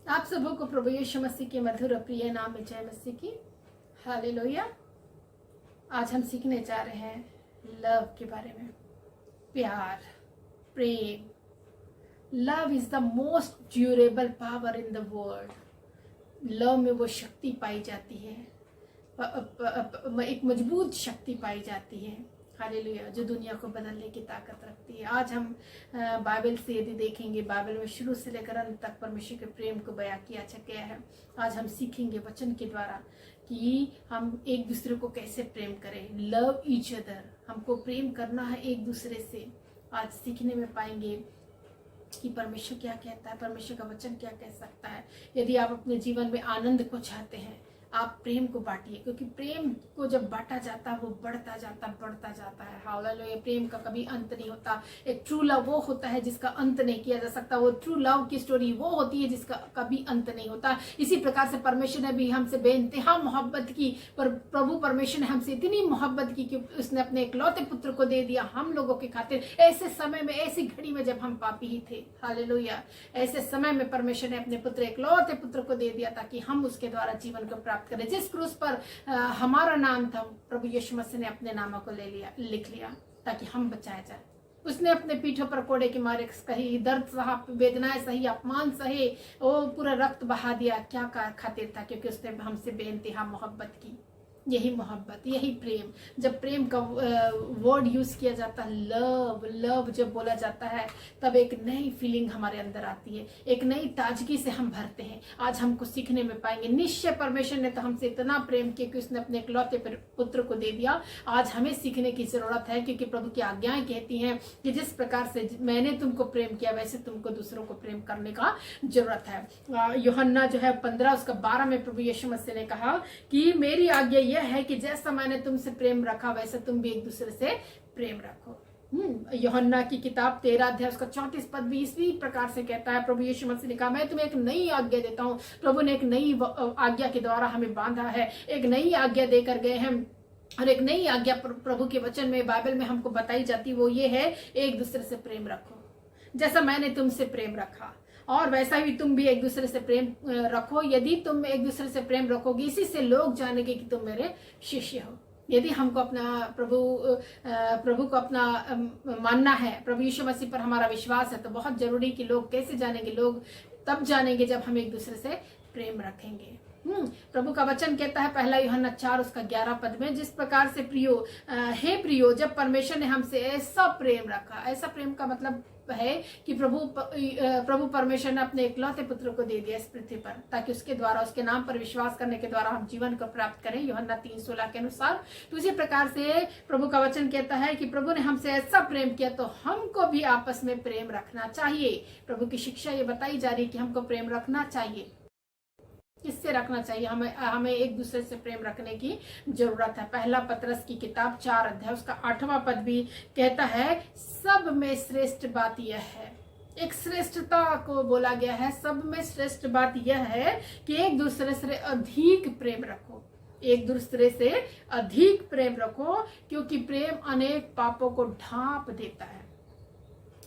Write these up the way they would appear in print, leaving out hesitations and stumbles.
आप सबों को प्रभु यीशु मसीह के मधुर और प्रिय नाम में जय मसीह की। हालेलुया। आज हम सीखने जा रहे हैं लव के बारे में। प्यार, प्रेम। Love is the most durable power in the world. Love में वो शक्ति पाई जाती है, एक मजबूत शक्ति पाई जाती है। हालेलुया, जो दुनिया को बदलने की ताकत रखती है। आज हम बाइबल से यदि देखेंगे, बाइबल में शुरू से लेकर अंत तक परमेश्वर के प्रेम को बयां किया गया है। आज हम सीखेंगे वचन के द्वारा कि हम एक दूसरे को कैसे प्रेम करें। लव ईच अदर, हमको प्रेम करना है एक दूसरे से। आज सीखने में पाएंगे कि परमेश्वर क्या कहता है, परमेश्वर का वचन क्या कह सकता है। यदि आप अपने जीवन में आनंद को चाहते हैं, आप प्रेम को बांटिए, क्योंकि प्रेम को जब बांटा जाता है वो बढ़ता जाता है। हालेलुया। प्रेम का कभी अंत नहीं होता। एक ट्रू लव वो होता है जिसका अंत नहीं किया जा सकता। वो ट्रू लव की स्टोरी वो होती है जिसका कभी अंत नहीं होता। इसी प्रकार से परमेश्वर ने भी हमसे बेइंतहा मोहब्बत की, पर प्रभु परमेश्वर ने हमसे इतनी मोहब्बत की कि उसने अपने इकलौते पुत्र को दे दिया हम लोगों के खातिर। ऐसे समय में, ऐसी घड़ी में जब हम पापी ही थे, हालेलुया, ऐसे समय में परमेश्वर ने अपने इकलौते पुत्र को दे दिया ताकि हम उसके द्वारा जीवन को प्राप्त करें। जिस क्रूस पर हमारा नाम था, प्रभु यीशु मसीह ने अपने नामों को लिख लिया ताकि हम बचाए जाए। उसने अपने पीठों पर कोड़े के मारे सही, दर्द सहा, वेदनाएं सही, अपमान सहे, वो पूरा रक्त बहा दिया। क्या खातिर था? क्योंकि उसने हमसे बेइंतहा मोहब्बत की। यही मोहब्बत, यही प्रेम। जब प्रेम का वर्ड यूज किया जाता है, लव जब बोला जाता है, तब एक नई फीलिंग हमारे अंदर आती है, एक नई ताजगी से हम भरते हैं। आज हमको सीखने में पाएंगे। निश्चय परमेश्वर ने तो हमसे इतना प्रेम किया कि उसने अपने इकलौते पुत्र को दे दिया। आज हमें सीखने की जरूरत है, क्योंकि प्रभु की आज्ञाएं कहती हैं कि जिस प्रकार से मैंने तुमको प्रेम किया, वैसे तुमको दूसरों को प्रेम करने का जरूरत है। यूहन्ना जो है 15 उसका 12 में प्रभु यीशु मसीह ने कहा कि मेरी आज्ञा यह है कि जैसा मैंने तुमसे प्रेम रखा, वैसे तुम भी एक दूसरे से प्रेम रखो। यूहन्ना की किताब 13 अध्याय उसका 34 पद भी इसी प्रकार से कहता है। प्रभु यीशु मसीह ने कहा, मैं तुम्हें एक नई आज्ञा देता हूँ। प्रभु ने एक नई आज्ञा के द्वारा हमें बांधा है, एक नई आज्ञा देकर गए हैं। और एक नई आज्ञा प्रभु के वचन में, बाइबल में हमको बताई जाती, वो ये है, एक दूसरे से प्रेम रखो। जैसा मैंने तुमसे प्रेम रखा, और वैसा ही तुम भी एक दूसरे से प्रेम रखो। यदि तुम एक दूसरे से प्रेम रखोगे, इसी से लोग जानेंगे कि तुम मेरे शिष्य हो। यदि हमको अपना प्रभु को अपना मानना है, प्रभु यीशु मसीह पर हमारा विश्वास है, तो बहुत जरूरी कि लोग कैसे जानेंगे? लोग तब जानेंगे जब हम एक दूसरे से प्रेम रखेंगे। प्रभु का वचन कहता है 1 यूहन्ना 4 उसका 11 पद में, जिस प्रकार से हे प्रियो, जब परमेश्वर ने हमसे ऐसा प्रेम रखा। ऐसा प्रेम का मतलब है कि प्रभु परमेश्वर ने अपने इकलौते पुत्र को दे दिया इस पृथ्वी पर, ताकि उसके द्वारा, उसके नाम पर विश्वास करने के द्वारा हम जीवन को प्राप्त करें, यूहन्ना 3:16 के अनुसार। तो उसी प्रकार से प्रभु का वचन कहता है कि प्रभु ने हमसे ऐसा प्रेम किया, तो हमको भी आपस में प्रेम रखना चाहिए। प्रभु की शिक्षा ये बताई जा रही है कि हमको प्रेम रखना चाहिए। किससे रखना चाहिए? हमें एक दूसरे से प्रेम रखने की जरूरत है। 1 पतरस की किताब 4 अध्याय उसका 8वां पद भी कहता है, सब में श्रेष्ठ बात यह है। एक श्रेष्ठता को बोला गया है। सब में श्रेष्ठ बात यह है कि एक दूसरे से अधिक प्रेम रखो। एक दूसरे से अधिक प्रेम रखो, क्योंकि प्रेम अनेक पापों को ढांप देता है।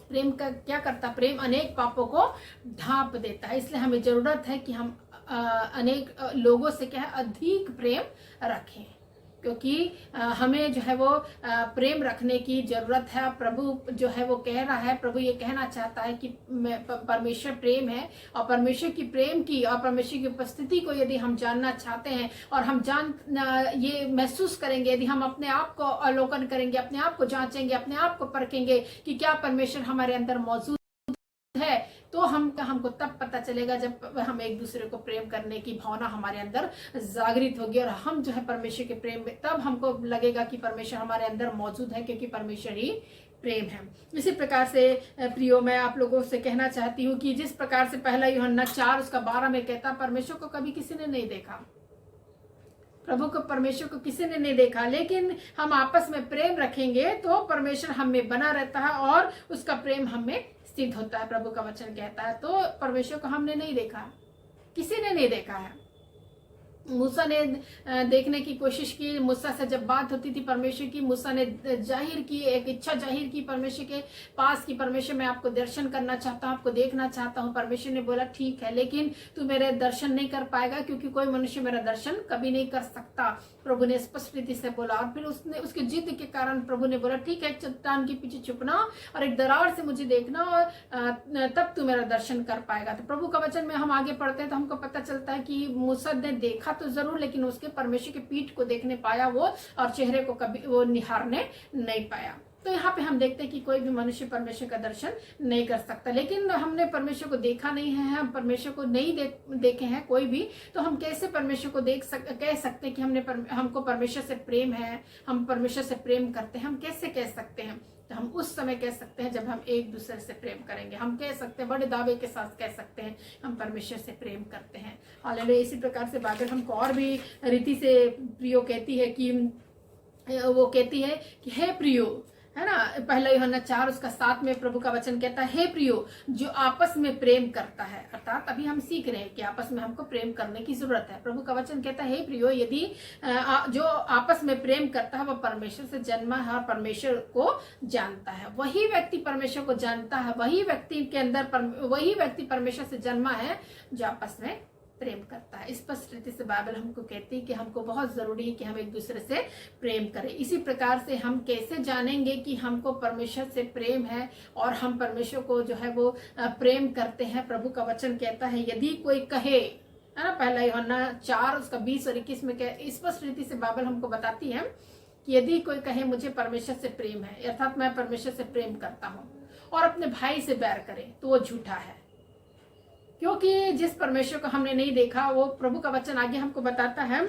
प्रेम का क्या करता? प्रेम अनेक पापों को ढांप देता है। इसलिए हमें जरूरत है कि हम अनेक लोगों से क्या है, अधिक प्रेम रखें, क्योंकि हमें जो है वो प्रेम रखने की जरूरत है। प्रभु जो है वो कह रहा है, प्रभु ये कहना चाहता है कि परमेश्वर प्रेम है, और परमेश्वर की प्रेम की और परमेश्वर की उपस्थिति को यदि हम जानना चाहते हैं, और हम ये महसूस करेंगे, यदि हम अपने आप को अवलोकन करेंगे, अपने आप को जांचेंगे, अपने आप को परखेंगे कि क्या परमेश्वर हमारे अंदर मौजूद है, तो हमको तब पता चलेगा जब हम एक दूसरे को प्रेम करने की भावना हमारे अंदर जागृत होगी, और हम जो है परमेश्वर के प्रेम में, तब हमको लगेगा कि परमेश्वर हमारे अंदर मौजूद है, क्योंकि परमेश्वर ही प्रेम है। इसी प्रकार से प्रियो, मैं आप लोगों से कहना चाहती हूँ कि जिस प्रकार से 1 यूहन्ना 4 उसका 12 में कहता, परमेश्वर को कभी किसी ने नहीं देखा। प्रभु को, परमेश्वर को किसी ने नहीं देखा, लेकिन हम आपस में प्रेम रखेंगे तो परमेश्वर हम में बना रहता है और उसका प्रेम हम में स्थित होता है। प्रभु का वचन कहता है। तो परमेश्वर को हमने नहीं देखा, किसी ने नहीं देखा है, मूसा ने देखने की कोशिश की, मूसा से जब बात होती थी परमेश्वर की, मूसा ने जाहिर की, एक इच्छा जाहिर की परमेश्वर के पास कि परमेश्वर मैं आपको दर्शन करना चाहता हूँ, आपको देखना चाहता हूँ। परमेश्वर ने बोला ठीक है, लेकिन तू मेरे दर्शन नहीं कर पाएगा, क्योंकि कोई मनुष्य मेरा दर्शन कभी नहीं कर सकता। प्रभु ने स्पष्ट रीति से बोला। और फिर उसके जिद के कारण प्रभु ने बोला ठीक है, चट्टान के पीछे छुपना और एक दरार से मुझे देखना, और तब तू मेरा दर्शन कर पाएगा। तो प्रभु का वचन में हम आगे पढ़ते हैं तो हमको पता चलता है कि मूसा ने देखा तो जरूर, लेकिन उसके परमेश्वर के पीठ को देखने पाया वो, और चेहरे को कभी वो निहारने नहीं पाया। तो यहाँ पे हम देखते हैं कि कोई भी मनुष्य परमेश्वर का दर्शन नहीं कर सकता। लेकिन हमने परमेश्वर को देखा नहीं है, हम परमेश्वर को नहीं देखे हैं कोई भी, तो हम कैसे परमेश्वर को कह सकते हैं कि हमको परमेश्वर से प्रेम है, हम परमेश्वर से प्रेम करते हैं? हम कैसे कह सकते हैं? तो हम उस समय कह सकते हैं जब हम एक दूसरे से प्रेम करेंगे। हम कह सकते हैं, बड़े दावे के साथ कह सकते हैं हम परमेश्वर से प्रेम करते हैं। हालेलुया। इसी प्रकार से बाइबल हमको और भी रीति से प्रियो कहती है कि वो कहती है कि हे प्रियो, है ना, पहला यूहन्ना 4:7 में प्रभु का वचन कहता है हे प्रियो जो आपस में प्रेम करता है। अर्थात अभी हम सीख रहे हैं कि आपस में हमको प्रेम करने की जरूरत है। प्रभु का वचन कहता है हे प्रियो, यदि जो आपस में प्रेम करता है वह परमेश्वर से जन्मा है और परमेश्वर को जानता है। वही व्यक्ति परमेश्वर को जानता है, वही व्यक्ति के अंदर वही व्यक्ति परमेश्वर से जन्मा है जो आपस में प्रेम करता है। स्पष्ट रीति से बाइबल हमको कहती है कि हमको बहुत जरूरी है कि हम एक दूसरे से प्रेम करें। इसी प्रकार से हम कैसे जानेंगे कि हमको परमेश्वर से प्रेम है और हम परमेश्वर को जो है वो प्रेम करते हैं? प्रभु का वचन कहता है यदि कोई कहे, है ना, पहला यूहन्ना 4:20 और 21 में स्पष्ट रीति से बाइबल हमको बताती है कि यदि कोई कहे मुझे परमेश्वर से प्रेम है, अर्थात मैं परमेश्वर से प्रेम करता हूँ, और अपने भाई से बैर करे तो वो झूठा है। क्योंकि जिस परमेश्वर को हमने नहीं देखा, वो प्रभु का वचन आगे हमको बताता है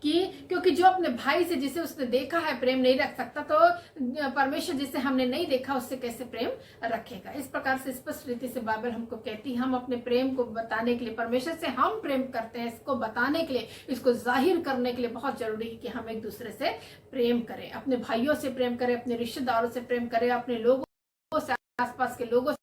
कि क्योंकि जो अपने भाई से जिसे उसने देखा है प्रेम नहीं रख सकता, तो परमेश्वर जिसे हमने नहीं देखा उससे कैसे प्रेम रखेगा? इस प्रकार से स्पष्ट रीति से बाइबल हमको कहती है हम अपने प्रेम को बताने के लिए, परमेश्वर से हम प्रेम करते हैं इसको बताने के लिए, इसको जाहिर करने के लिए बहुत जरूरी है कि हम एक दूसरे से प्रेम करें। अपने भाइयों से प्रेम करें, अपने रिश्तेदारों से प्रेम करें, अपने लोगों से, आसपास के लोगों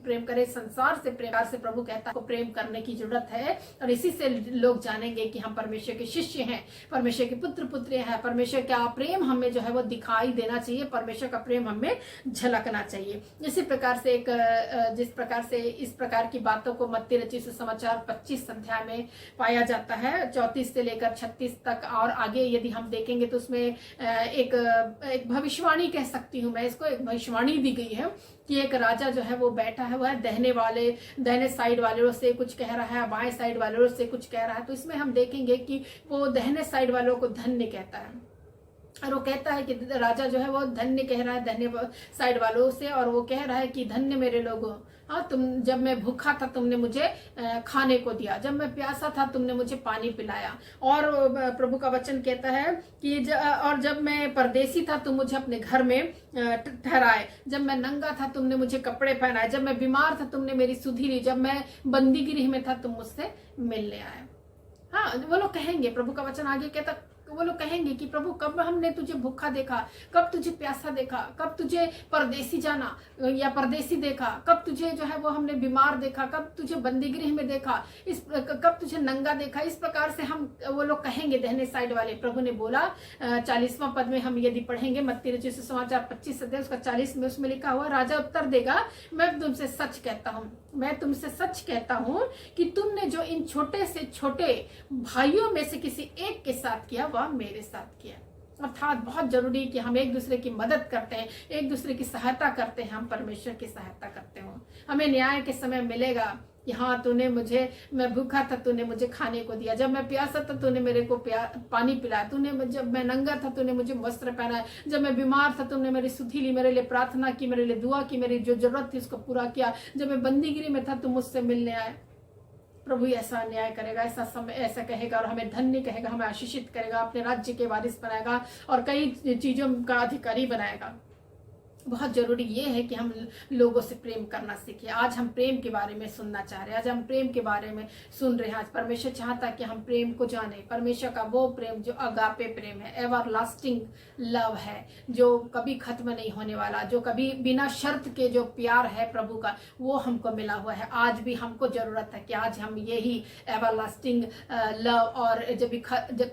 प्रेम करे, संसार से प्रेम से प्रभु कहता है को प्रेम करने की जरूरत है। और इसी से लोग जानेंगे कि हम परमेश्वर के शिष्य हैं, परमेश्वर के पुत्र पुत्री हैं। परमेश्वर का प्रेम हमें जो है वो दिखाई देना चाहिए, परमेश्वर का प्रेम हमें झलकना चाहिए। इसी प्रकार से जिस प्रकार से इस प्रकार की बातों को मत्ती रचित सुसमाचार 25 अध्याय में पाया जाता है, 34 से लेकर 36 तक। और आगे यदि हम देखेंगे तो उसमें एक भविष्यवाणी कह सकती हूँ मैं इसको, एक भविष्यवाणी दी गई है कि एक राजा जो है वो बैठा है, वह दाहिने साइड वालों से कुछ कह रहा है, बाएं साइड वालों से कुछ कह रहा है। तो इसमें हम देखेंगे कि वो दाहिने साइड वालों को धन्य कहता है, और वो कहता है कि राजा जो है वो धन्य कह रहा है दाहिने साइड वालों से, और वो कह रहा है कि धन्य मेरे लोगों, हाँ, तुम जब मैं भूखा था तुमने मुझे खाने को दिया, जब मैं प्यासा था तुमने मुझे पानी पिलाया। और प्रभु का वचन कहता है कि और जब मैं परदेसी था तुम मुझे अपने घर में ठहराए, जब मैं नंगा था तुमने मुझे कपड़े पहनाए, जब मैं बीमार था तुमने मेरी सुधि ली, जब मैं बंदीगृह में था तुम मुझसे मिलने आए। हाँ, वो लोग कहेंगे, प्रभु का वचन आगे कहता, वो लोग कहेंगे कि प्रभु कब हमने तुझे भूखा देखा, कब तुझे प्यासा देखा, कब तुझे परदेसी जाना या परदेसी देखा, कब तुझे जो है वो हमने बीमार देखा, कब तुझे बंदीगृह में देखा, कब तुझे नंगा देखा। इस प्रकार से वो लोग कहेंगे दाहिने साइड वाले। प्रभु ने बोला 40वां पद में हम यदि पढ़ेंगे मत्ती रचित सुसमाचार 25 अध्याय उसका 40 में, उसमें लिखा हुआ, राजा उत्तर देगा मैं तुमसे सच कहता हूँ, मैं तुमसे सच कहता हूँ कि तुमने जो इन छोटे से छोटे भाइयों में से किसी एक के साथ किया वह मेरे साथ किया। अर्थात बहुत जरूरी है कि हम एक दूसरे की मदद करते हैं, एक दूसरे की सहायता करते हैं, हम परमेश्वर की सहायता करते हो। हमें न्याय के समय मिलेगा कि हाँ तूने मुझे, मैं भूखा था तूने मुझे खाने को दिया, जब मैं प्यासा था तूने मेरे को पानी पिलाया, तूने जब मैं नंगा था तूने मुझे वस्त्र पहनाया, जब मैं बीमार था तुमने मेरी सुधि ली, मेरे लिए प्रार्थना की, मेरे लिए दुआ की, मेरी जो जरूरत थी उसको पूरा किया, जब मैं बंदीगिरी में था तुम मुझसे मिलने आए। प्रभु ऐसा न्याय करेगा, ऐसा कहेगा और हमें धन्य कहेगा, हमें आशीषित करेगा, अपने राज्य के वारिस बनाएगा और कई चीजों का अधिकारी बनाएगा। बहुत जरूरी ये है कि हम लोगों से प्रेम करना सीखें। आज हम प्रेम के बारे में सुनना चाह रहे हैं, आज हम प्रेम के बारे में सुन रहे हैं। आज परमेश्वर चाहता है कि हम प्रेम को जाने, परमेश्वर का वो प्रेम जो अगापे प्रेम है, एवर लास्टिंग लव है, जो कभी खत्म नहीं होने वाला, जो कभी बिना शर्त के जो प्यार है प्रभु का, वो हमको मिला हुआ है। आज भी हमको जरूरत है कि आज हम यही एवर लास्टिंग लव और जब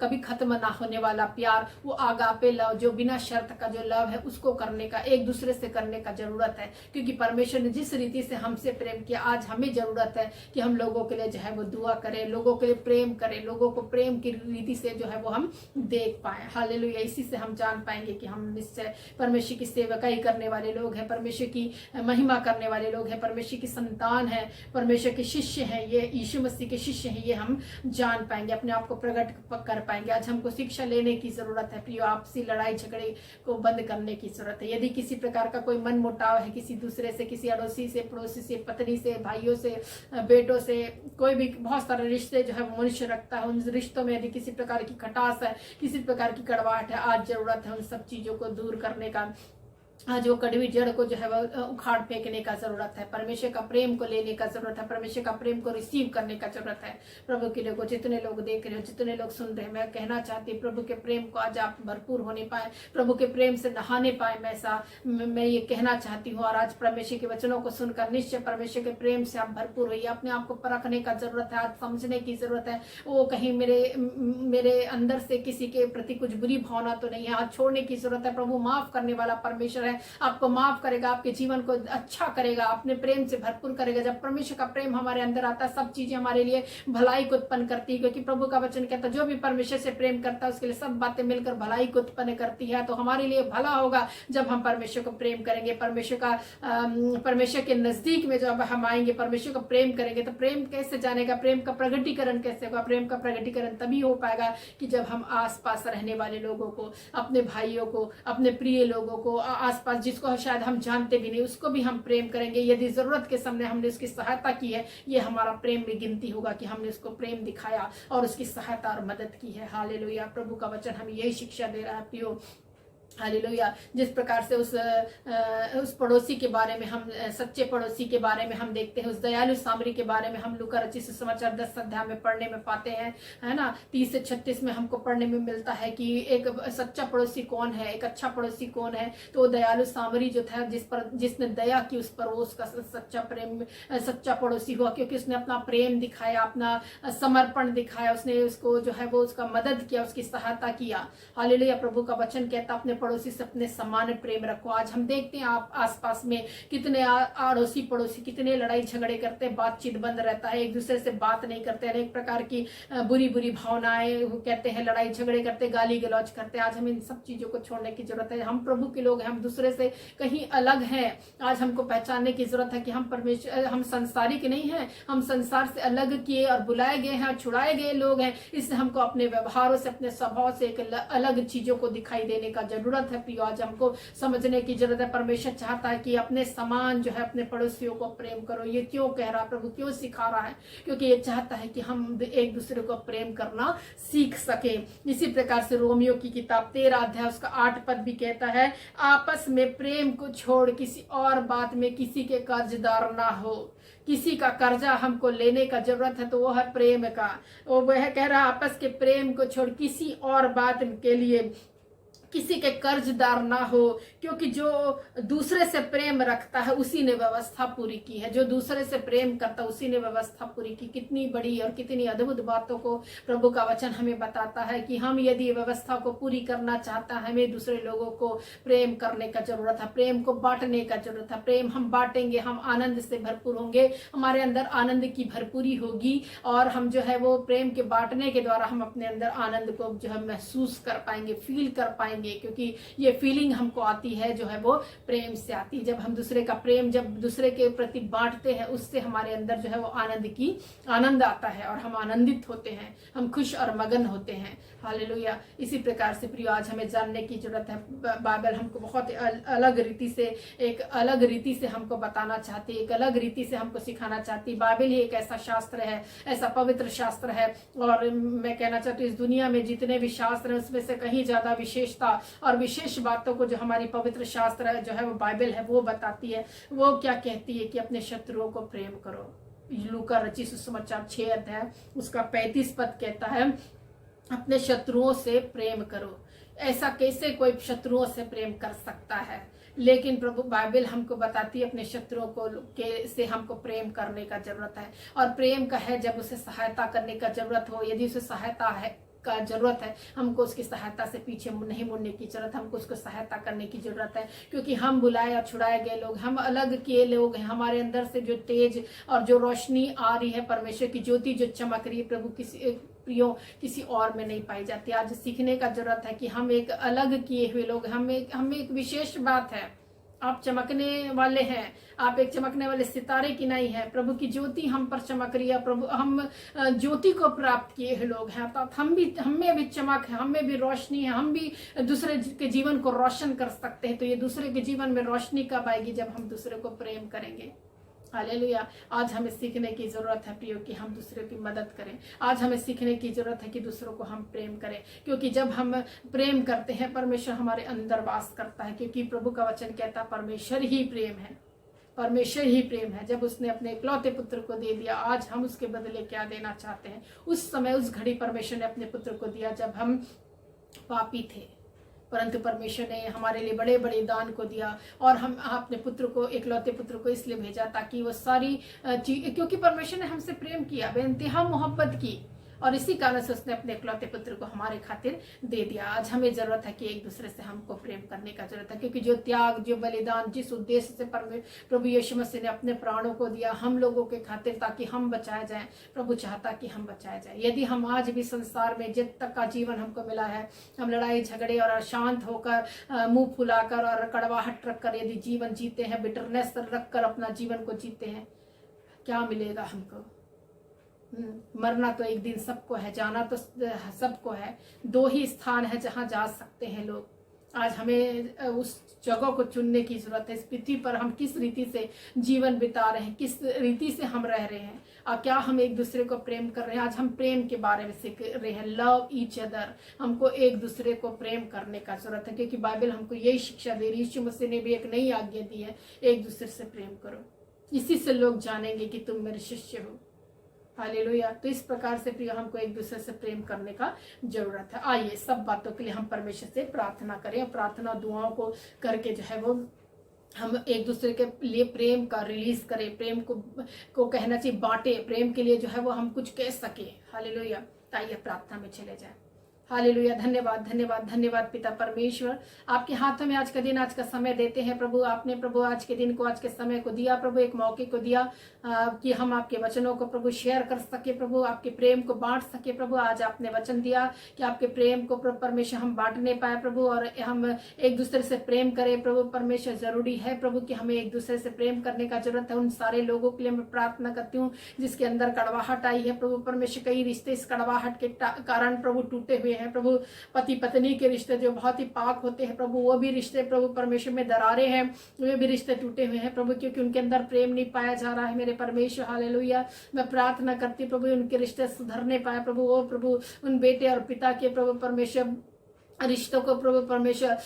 कभी खत्म ना होने वाला प्यार, वो अगापे लव, जो बिना शर्त का जो लव है, उसको करने का, एक दूसरे से करने का जरूरत है। क्योंकि परमेश्वर ने जिस रीति से हमसे प्रेम किया, आज हमें जरूरत है कि हम लोगों के लिए जो है वो दुआ करें, लोगों के लिए प्रेम करें, लोगों को प्रेम की रीति से जो है वो हम देख पाए। हालेलुया। इसी से हम जान पाएंगे कि हम निश्चय परमेश्वर की सेवकाई करने वाले लोग हैं, परमेश्वर की महिमा करने वाले लोग हैं, परमेश्वर की संतान है, परमेश्वर के शिष्य हैं, ये यीशु मसीह के शिष्य हैं। ये हम जान पाएंगे, अपने आप को प्रकट कर पाएंगे। आज हमको शिक्षा लेने की जरूरत है प्रियो। आपसी लड़ाई झगड़े को बंद करने की जरूरत है। यदि किसी प्रकार का कोई मन मुटाव है किसी दूसरे से, किसी अड़ोसी से, पड़ोसी से, पत्नी से, भाइयों से, बेटों से, कोई भी बहुत सारे रिश्ते जो है वो मनुष्य रखता है, उन रिश्तों में यदि किसी प्रकार की खटास है, किसी प्रकार की कड़वाहट है, आज जरूरत है उन सब चीजों को दूर करने का। आज वो कड़वी जड़ को जो है वो उखाड़ फेंकने का जरूरत है। परमेश्वर का प्रेम को लेने का जरूरत है, परमेश्वर का प्रेम को रिसीव करने का जरूरत है। प्रभु के लोगों, जितने लोग देख रहे हो, जितने लोग सुन रहे हैं, मैं कहना चाहती हूँ प्रभु के प्रेम को आज आप भरपूर होने पाए, प्रभु के प्रेम से नहाने पाए। मैं ये कहना चाहती हूँ। और आज परमेश्वर के वचनों को सुनकर निश्चय परमेश्वर के प्रेम से आप भरपूर होइए। अपने आप को परखने का जरूरत है, आज समझने की जरूरत है, वो कहीं मेरे अंदर से किसी के प्रति कुछ बुरी भावना तो नहीं है। आज छोड़ने की जरूरत है। प्रभु माफ करने वाला परमेश्वर है, आपको माफ करेगा, आपके जीवन को अच्छा करेगा, अपने प्रेम से भरपूर करेगा। जब परमेश्वर का प्रेम हमारे अंदर आता है, सब चीजें हमारे लिए भलाई को उत्पन्न करती है। क्योंकि प्रभु का वचन कहता है जो भी परमेश्वर से प्रेम करता है उसके लिए सब बातें मिलकर भलाई को उत्पन्न करती है। तो हमारे लिए भला होगा जब हम परमेश्वर को प्रेम करेंगे, परमेश्वर के नजदीक में जब हम आएंगे, परमेश्वर को प्रेम करेंगे। तो प्रेम कैसे जानेगा, प्रेम का प्रगटीकरण कैसे होगा? प्रेम का प्रगटीकरण तभी हो पाएगा कि जब हम आसपास रहने वाले लोगों को, अपने भाइयों को, अपने प्रिय लोगों को, आसपास जिसको शायद हम जानते भी नहीं, उसको भी हम प्रेम करेंगे। यदि जरूरत के सामने हमने उसकी सहायता की है, ये हमारा प्रेम में गिनती होगा कि हमने उसको प्रेम दिखाया और उसकी सहायता और मदद की है। हालेलुया। प्रभु का वचन हमें यही शिक्षा दे रहा है प्रियो। हालेलुया। जिस प्रकार से उस पड़ोसी के बारे में हम, सच्चे पड़ोसी के बारे में हम देखते हैं, उस दयालु सामरी के बारे में हम लूका रचित सुसमाचार 10 अध्याय में पढ़ने में पाते हैं, है ना। 30 से 36 में हमको पढ़ने में मिलता है कि एक सच्चा पड़ोसी कौन है, एक अच्छा पड़ोसी कौन है। तो दयालु सामरी जो था, जिसने दया की उस पर, वो उसका सच्चा पड़ोसी हुआ, क्योंकि उसने अपना प्रेम दिखाया, अपना समर्पण दिखाया, उसने उसको जो है वो उसका मदद किया, उसकी सहायता किया। हालेलुया। प्रभु का वचन कहता अपने पड़ोसी से अपने समान प्रेम रखो। आज हम देखते हैं आप आसपास में कितने अड़ोसी पड़ोसी कितने लड़ाई झगड़े करते हैं, बातचीत बंद रहता है, एक दूसरे से बात नहीं करते, अनेक प्रकार की बुरी बुरी भावनाएं कहते हैं, लड़ाई झगड़े करते, गाली गलौज करते। आज हमें इन सब चीजों को छोड़ने की जरूरत है। हम प्रभु के लोग हैं, हम दूसरे से कहीं अलग हैं। आज हमको पहचानने की जरूरत है कि हम संसारिक नहीं है, हम संसार से अलग किए और बुलाए गए हैं, छुड़ाए गए लोग हैं। इससे हमको अपने व्यवहारों से, अपने स्वभाव से एक अलग चीजों को दिखाई देने का जरूरत है प्रियो। आज हमको समझने की जरूरत है। परमेश्वर चाहता है कि अपने समान जो है अपने पड़ोसियों को प्रेम करो। ये क्यों कह रहा प्रभु, क्यों सिखा रहा है? क्योंकि ये चाहता है कि हम एक दूसरे को प्रेम करना सीख सके। इसी प्रकार से रोमियो की किताब 13 अध्याय उसका 8 पद भी कहता है, आपस में प्रेम को छोड़ किसी और बात में किसी के कर्जदार ना हो। किसी का कर्जा हमको लेने का जरूरत है तो वो है प्रेम का। वह कह रहा आपस के प्रेम को छोड़ किसी और बात के लिए किसी के कर्जदार ना हो, क्योंकि जो दूसरे से प्रेम रखता है उसी ने व्यवस्था पूरी की है। जो दूसरे से प्रेम करता है उसी ने व्यवस्था पूरी की। कितनी बड़ी और कितनी अद्भुत बातों को प्रभु का वचन हमें बताता है कि हम यदि व्यवस्था को पूरी करना चाहता है, हमें दूसरे लोगों को प्रेम करने का जरूरत है, प्रेम को बांटने का जरूरत है। प्रेम हम बांटेंगे, हम आनंद से भरपूर होंगे, हमारे अंदर आनंद की भरपूरी होगी और हम जो है वो प्रेम के बांटने के द्वारा हम अपने अंदर आनंद को जो है महसूस कर पाएंगे, फील कर पाएंगे। क्योंकि ये फीलिंग हमको आती है जो है वो प्रेम से आती है। जब हम दूसरे का प्रेम जब दूसरे के प्रति बांटते हैं, उससे हमारे अंदर जो है वो आनंद आता है और हम आनंदित होते हैं, हम खुश और मगन होते हैं। हालेलुया। इसी प्रकार से प्रियो आज हमें जानने की जरूरत है। बाइबल हमको बहुत अलग रीति से, एक अलग रीति से हमको बताना चाहती है, एक अलग रीति से हमको सिखाना चाहती है। बाइबल ही एक ऐसा शास्त्र है, ऐसा पवित्र शास्त्र है। और मैं कहना चाहती हूँ इस दुनिया में जितने भी शास्त्र हैं उसमें से कहीं ज्यादा विशेषता और विशेष बातों को जो हमारी पवित्र शास्त्र जो है वो बाइबल है वो बताती है। वो क्या कहती है कि अपने शत्रुओं को प्रेम करो। लूका रचित सुसमाचार 6 अध्याय उसका 35 पद कहता है अपने शत्रुओं से प्रेम करो। ऐसा कैसे कोई शत्रुओं से प्रेम कर सकता है? लेकिन प्रभु बाइबल हमको बताती है अपने शत्रुओं को से हमको प्रेम करने का जरूरत है। और प्रेम का है जब उसे सहायता करने का जरूरत हो, यदि उसे सहायता है का जरूरत है, हमको उसकी सहायता से पीछे नहीं मुड़ने की जरूरत, हमको उसको सहायता करने की जरूरत है। क्योंकि हम बुलाए और छुड़ाए गए लोग, हम अलग किए लोग हैं। हमारे अंदर से जो तेज और जो रोशनी आ रही है, परमेश्वर की ज्योति जो चमक रही है, प्रभु किसी और में नहीं पाई जाती। आज सीखने का जरूरत है कि हम एक अलग किए हुए लोग, हम एक विशेष बात है। आप चमकने वाले हैं, आप एक चमकने वाले सितारे की नहीं है। प्रभु की ज्योति हम पर चमक रही है। प्रभु हम ज्योति को प्राप्त किए हुए लोग हैं। तो हम में भी चमक है, हम में भी रोशनी है, हम भी दूसरे के जीवन को रोशन कर सकते हैं। तो ये दूसरे के जीवन में रोशनी कब आएगी? जब हम दूसरे को प्रेम करेंगे। हालेलुया। आज हमें सीखने की जरूरत है प्रियो कि हम दूसरे की मदद करें। आज हमें सीखने की जरूरत है कि दूसरों को हम प्रेम करें, क्योंकि जब हम प्रेम करते हैं परमेश्वर हमारे अंदर वास करता है। क्योंकि प्रभु का वचन कहता है परमेश्वर ही प्रेम है, परमेश्वर ही प्रेम है। जब उसने अपने इकलौते पुत्र को दे दिया, आज हम उसके बदले क्या देना चाहते हैं? उस समय उस घड़ी परमेश्वर ने अपने पुत्र को दिया जब हम पापी थे, परंतु परमेश्वर ने हमारे लिए बड़े बड़े दान को दिया। और हम अपने पुत्र को, इकलौते पुत्र को इसलिए भेजा ताकि वो सारी चीज, क्योंकि परमेश्वर ने हमसे प्रेम किया, बेइंतहा मोहब्बत की, और इसी कारण से उसने अपने इकलौते पुत्र को हमारे खातिर दे दिया। आज हमें जरूरत है कि एक दूसरे से हमको प्रेम करने का जरूरत है, क्योंकि जो त्याग, जो बलिदान, जिस उद्देश्य से प्रभु यीशु मसीह ने अपने प्राणों को दिया हम लोगों के खातिर ताकि हम बचाए जाएं, प्रभु चाहता कि हम बचाए जाएं। यदि हम आज भी संसार में जब तक का जीवन हमको मिला है, हम लड़ाई झगड़े और अशांत होकर, मुंह फुलाकर और कड़वाहट रखकर यदि जीवन जीते हैं, बिटरनेस रखकर अपना जीवन को जीते हैं, क्या मिलेगा हमको? मरना तो एक दिन सबको है, जाना तो सबको है। 2 ही स्थान है जहां जा सकते हैं लोग। आज हमें उस जगह को चुनने की जरूरत है। इस पृथ्वी पर हम किस रीति से जीवन बिता रहे हैं, किस रीति से हम रह रहे हैं, और क्या हम एक दूसरे को प्रेम कर रहे हैं? आज हम प्रेम के बारे में सीख रहे हैं। लव ईच अदर, हमको एक दूसरे को प्रेम करने का जरूरत है, क्योंकि बाइबल हमको यही शिक्षा दे रही है। यीशु मसीह ने भी एक नई आज्ञा दी है, एक दूसरे से प्रेम करो, इसी से लोग जानेंगे कि तुम मेरे शिष्य हो। हालेलुया। तो इस प्रकार से प्रिय हमको एक दूसरे से प्रेम करने का जरूरत है। आइए सब बातों के लिए हम परमेश्वर से प्रार्थना करें, और प्रार्थना दुआओं को करके जो है वो हम एक दूसरे के लिए प्रेम का रिलीज करें, प्रेम को कहना चाहिए बांटे, प्रेम के लिए जो है वो हम कुछ कह सके। हालेलुया। आइए प्रार्थना में चले जाए। हालेलुया। धन्यवाद धन्यवाद धन्यवाद पिता परमेश्वर, आपके हाथों में आज का दिन, आज का समय देते हैं प्रभु। आपने प्रभु आज के दिन को, आज के समय को दिया प्रभु, एक मौके को दिया कि हम आपके वचनों को प्रभु शेयर कर सके प्रभु, आपके प्रेम को बांट सके प्रभु। आज आपने वचन दिया कि आपके प्रेम को प्रभु परमेश्वर हम बांटने पाए प्रभु, और हम एक दूसरे से प्रेम करें प्रभु परमेश्वर। जरूरी है प्रभु कि हमें एक दूसरे से प्रेम करने का जरूरत है। उन सारे लोगों के लिए मैं प्रार्थना करती हूँ जिसके अंदर कड़वाहट आई है प्रभु परमेश्वर। कई रिश्ते इस कड़वाहट के कारण प्रभु टूटे हुए हैं प्रभु। पति पत्नी के रिश्ते जो बहुत ही पाक होते हैं प्रभु, वो भी रिश्ते प्रभु परमेश्वर में दरारे हैं, वे भी रिश्ते टूटे हुए हैं प्रभु, क्योंकि उनके अंदर प्रेम नहीं पाया जा रहा है मेरे परमेश्वर। हालेलुया। मैं प्रार्थना करती प्रभु उनके रिश्ते सुधरने पाए प्रभु, वो प्रभु उन बेटे और पिता के प्रभु परमेश्वर रिश्तों को प्रभु परमेश्वर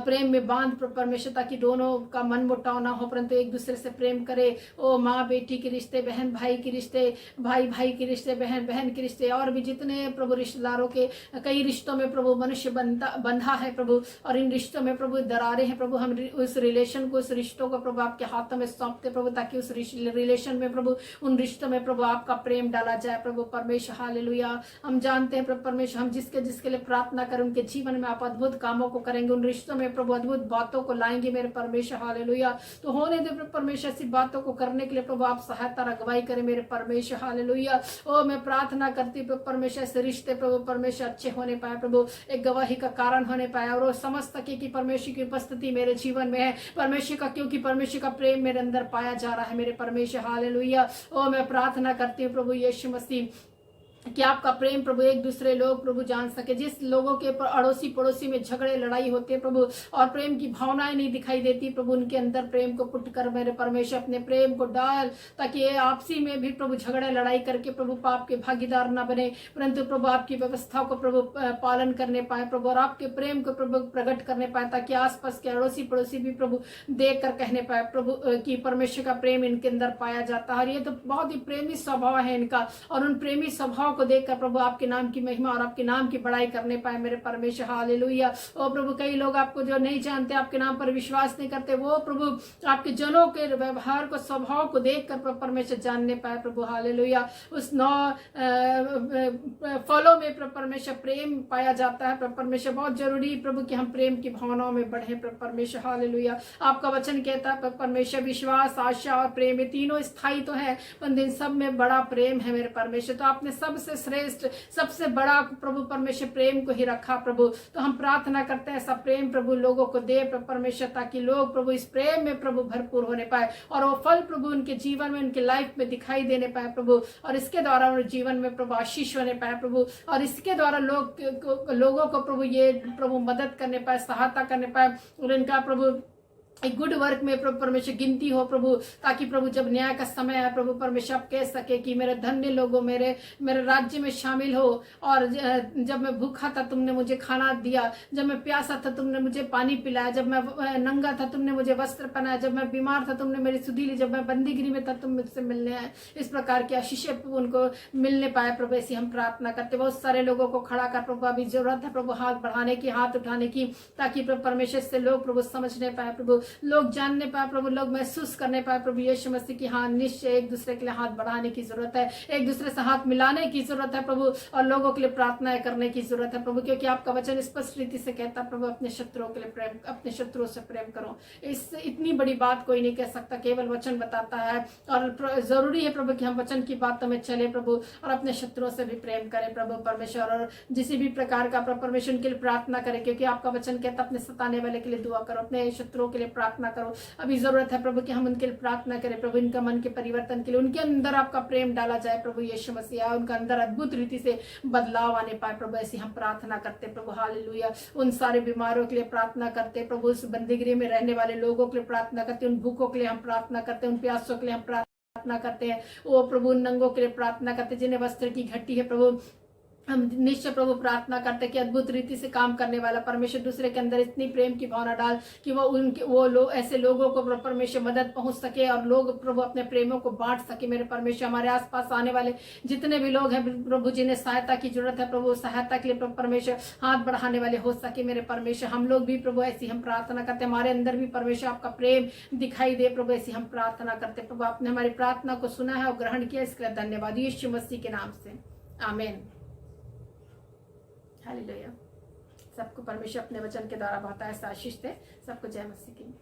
प्रेम में बांध प्रभु परमेश्वर, ताकि दोनों का मन मुटाव ना हो, परंतु एक दूसरे से प्रेम करे। ओ माँ बेटी के रिश्ते, बहन भाई के रिश्ते, भाई भाई के रिश्ते, बहन बहन के रिश्ते, और भी जितने प्रभु रिश्तेदारों के कई रिश्तों में प्रभु मनुष्य बंधा है प्रभु, और इन रिश्तों में प्रभु दरारें हैं प्रभु। हम उस रिलेशन को, उस रिश्तों को प्रभु आपके हाथों में सौंपते प्रभु, ताकि उस रिलेशन में प्रभु, उन रिश्तों में प्रभु आपका प्रेम डाला जाए प्रभु परमेश्वर। हालेलुया। हम जानते हैं प्रभु परमेश्वर, हम जिसके लिए प्रार्थना करें उनके जीवन में आप अद्भुत कामों को करेंगे, उन रिश्तों में प्रभु अद्भुत बातों को लाएंगे मेरे परमेश्वर। हालेलुया। तो होने दे प्रभु परमेश्वर ऐसी बातों को करने के लिए प्रभु आप सहायता अगुवाई करें मेरे परमेश्वर। हालेलुया। ओ मैं प्रार्थना करती प्रभु परमेश्वर से रिश्ते प्रभु परमेश्वर अच्छे होने पाए प्रभु, एक गवाही का कारण होने पाए, और वो समझ सके कि परमेश्वर की उपस्थिति मेरे जीवन में है परमेश्वर का, क्योंकि परमेश्वर का प्रेम मेरे अंदर पाया जा रहा है मेरे परमेश्वर। हालेलुया। ओ मैं प्रार्थना करती हूँ प्रभु यीशु मसीह कि आपका प्रेम प्रभु एक दूसरे लोग प्रभु जान सके। जिस लोगों के अड़ोसी पड़ोसी में झगड़े लड़ाई होते हैं प्रभु और प्रेम की भावनाएं नहीं दिखाई देती प्रभु, उनके अंदर प्रेम को पुट कर मेरे परमेश्वर अपने प्रेम को डाल, ताकि ये आपसी में भी प्रभु झगड़े लड़ाई करके प्रभु पाप के भागीदार न बने, परंतु प्रभु आपकी व्यवस्था को प्रभु पालन करने पाए प्रभु, और आपके प्रेम को प्रभु प्रकट करने पाए, ताकि आसपास के अड़ोसी पड़ोसी भी प्रभु देख कर कहने पाए प्रभु कि परमेश्वर का प्रेम इनके अंदर पाया जाता है। और ये तो बहुत ही प्रेमी स्वभाव है इनका, और उन प्रेमी स्वभाव को देखकर प्रभु आपके नाम की महिमा और आपके नाम की बड़ाई करने पाए मेरे परमेश्वर। हालेलुया। ओ प्रभु, कई लोग आपको जो नहीं जानते, आपके नाम पर विश्वास नहीं करते, वो प्रभु आपके जनों के व्यवहार को स्वभाव को देखकर परमेश्वर जानने पाए प्रभु। हालेलुया। उस 9 फलों में परमेश्वर प्रेम पाया जाता है परमेश्वर। बहुत जरूरी प्रभु कि हम प्रेम की भावनाओं में बढ़े परमेश्वर। हालेलुया। आपका वचन कहता है परमेश्वर विश्वास, आशा और प्रेम, ये तीनों स्थायी तो है, पर इन सब में बड़ा प्रेम है मेरे परमेश्वर। तो आपने सबसे श्रेष्ठ सबसे बड़ा प्रभु परमेश्वर प्रेम को ही रखा प्रभु। तो हम प्रार्थना करते हैं ऐसा प्रेम प्रभु लोगों को दे परमेश्वर, ताकि लोग प्रभु इस प्रेम में प्रभु भरपूर होने पाए और वो फल प्रभु उनके जीवन में उनके लाइफ में दिखाई देने पाए प्रभु, और इसके द्वारा उनके जीवन में प्रभु आशीष होने पाए प्रभु, और इसके द्वारा लोगों को प्रभु ये प्रभु मदद करने पाए, सहायता करने पाए, और इनका प्रभु एक गुड वर्क में प्रभु परमेश्वर गिनती हो प्रभु, ताकि प्रभु जब न्याय का समय है प्रभु परमेश्वर आप कह सके कि मेरे धन्य लोगों मेरे राज्य में शामिल हो। और जब मैं भूखा था तुमने मुझे खाना दिया, जब मैं प्यासा था तुमने मुझे पानी पिलाया, जब मैं नंगा था तुमने मुझे वस्त्र पहनाया, जब मैं बीमार था तुमने मेरी सुधी ली, जब मैं बंदीगिरी में था तुम मुझसे मिलने आए। इस प्रकार की आशीषें प्रभु उनको मिलने पाए प्रभु, ऐसी हम प्रार्थना करते। बहुत सारे लोगों को खड़ा कर प्रभु, अभी जरूरत है प्रभु हाथ बढ़ाने की, हाथ उठाने की, ताकि प्रभु परमेश्वर से लोग प्रभु समझने पाए प्रभु, लोग जानने पाए प्रभु, लोग महसूस करने पाए प्रभु यीशु मसीह की हाँ निश्चय एक दूसरे के लिए हाथ बढ़ाने की जरूरत है, एक दूसरे से हाथ मिलाने की जरूरत है प्रभु, और लोगों के लिए प्रार्थनाएं करने की जरूरत है प्रभु, क्योंकि आपका वचन स्पष्ट रीति से कहता प्रभु अपने शत्रुओं के लिए प्रेम, अपने शत्रुओं से प्रेम करो। इस इतनी बड़ी बात कोई नहीं कह सकता, केवल वचन बताता है, और जरूरी है प्रभु कि हम वचन की बातों में चले प्रभु, और अपने शत्रुओं से भी प्रेम करें प्रभु परमेश्वर, और किसी भी प्रकार का परमेश्वर के लिए प्रार्थना करें, क्योंकि आपका वचन कहता अपने सताने वाले के लिए दुआ करो, अपने शत्रुओं के लिए प्रार्थना करो। अभी जरूरत है प्रभु कि हम उनके लिए प्रार्थना करें प्रभु, इनका मन के परिवर्तन के लिए, उनके अंदर आपका प्रेम डाला जाए प्रभु यीशु मसीह, उनका अंदर अद्भुत रीति से बदलाव आने पाए प्रभु, ऐसी हम प्रार्थना करते प्रभु। हालेलुया। उन सारे बीमारों के लिए प्रार्थना करते प्रभु, उस बंदीगिरी में रहने वाले लोगों के लिए प्रार्थना करते, उन भूखों के लिए हम प्रार्थना करते, उन प्यासों के लिए हम प्रार्थना करते हैं, वो प्रभु उन नंगों के लिए प्रार्थना करते जिन्हें वस्त्र की घटी है प्रभु। हम निश्चय प्रभु प्रार्थना करते कि अद्भुत रीति से काम करने वाला परमेश्वर दूसरे के अंदर इतनी प्रेम की भावना डाल कि वो लोग ऐसे लोगों को परमेश्वर मदद पहुंच सके, और लोग प्रभु अपने प्रेमों को बांट सके मेरे परमेश्वर। हमारे आसपास आने वाले जितने भी लोग हैं प्रभु, जिन्हें सहायता की जरूरत है प्रभु, सहायता के लिए परमेश्वर हाथ बढ़ाने वाले हो सके मेरे परमेश्वर। हम लोग भी प्रभु ऐसी हम प्रार्थना करते, हमारे अंदर भी परमेश्वर आपका प्रेम दिखाई दे प्रभु, ऐसी हम प्रार्थना करते प्रभु। आपने हमारी प्रार्थना को सुना है और ग्रहण किया, इसके लिए धन्यवाद यीशु मसीह के नाम से, आमीन। हालेलुया। सबको परमेश्वर अपने वचन के द्वारा बहुत ऐसा आशीष दे। सबको जय मसीह की।